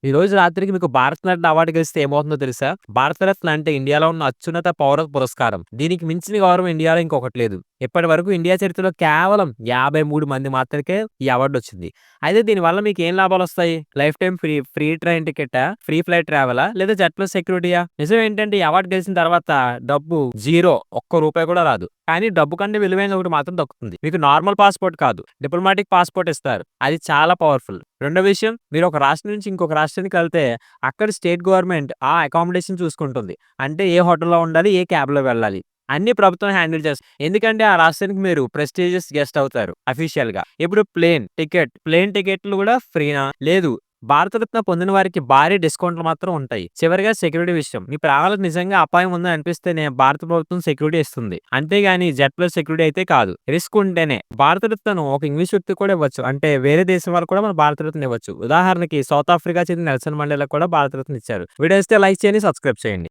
ఈ రోజు రాత్రికి మీకు భారతరత్న అవార్డు గెలిస్తే ఏమవుతుందో తెలుసా? భారతరత్న అంటే ఇండియాలో ఉన్న అత్యున్నత పౌర పురస్కారం. దీనికి మించిన గౌరవం ఇండియాలో ఇంకొకటి లేదు. ఇప్పటి వరకు ఇండియా చరిత్రలో కేవలం 53 మంది మాత్రకే ఈ అవార్డొచ్చింది. అయితే దీనివల్ల మీకేం లాభాలొస్తాయి? లైఫ్ టైమ్ ఫ్రీ ట్రైన్ టికెటా? ఫ్రీ ఫ్లైట్ ట్రావెలా? లేదా జెట్ ప్లస్ సెక్యూరిటీయా? నిజం ఏంటంటే ఈ అవార్డ్ గెలిచిన తర్వాత డబ్బు జీరో. ఒక్క రూపాయి కూడా రాదు. కానీ డబ్బు కంటే విలువైనది ఒకటి మాత్రం దక్కుతుంది. మీకు నార్మల్ పాస్‌పోర్ట్ కాదు. డిప్లొమాటిక్ పాస్‌పోర్ట్ ఇస్తారు. అది చాలా పవర్‌ఫుల్. రెండో విషయం, మీరు ఒక రాష్ట్రం నుంచి ఇంకొక రాష్ట్రానికెళ్తే అక్కడ స్టేట్ గవర్నమెంట్ ఆ అకామిడేషన్ చూసుకుంటుంది. అంటే ఏ హోటల్‌లో ఉండాలి, ఏ క్యాబ్‌లో వెళ్ళాలి. అన్నీ ప్రభుత్వం హ్యాండిల్ చేస్తుంది. ఎందుకంటే ఆ రాష్ట్రానికి మీరు ప్రెస్టీజియస్ గెస్ట్ అవుతారు అఫీషియల్‌గా. ఇప్పుడు ప్లేన్ టికెట్లు కూడా ఫ్రీనా? లేదు. భారతరత్న పొందిన వారికి భారీ డిస్కౌంట్‌లు మాత్రం ఉంటాయి. చివరగా సెక్యూరిటీ విషయం. మీ ప్రాణాలకు నిజంగా అపాయం ఉందని అనిపిస్తేనే భారత ప్రభుత్వం సెక్యూరిటీ ఇస్తుంది. అంతేగాని జెడ్ ప్లస్ సెక్యూరిటీ అయితే కాదు. రిస్క్ ఉంటేనే. భారతరత్నను ఒక ఇంగ్లీష్ వ్యక్తి కూడా ఇవ్వచ్చు. అంటే వేరే దేశం వాళ్ళు కూడా మన భారతరత్న ఇవ్వచ్చు. ఉదాహరణకి సౌత్ ఆఫ్రికా చెందిన నెల్సన్ మండేలాకు కూడా భారతరత్న ఇచ్చారు. వీడియో నచ్చితే లైక్ చేయండి, సబ్స్క్రైబ్ చేయండి.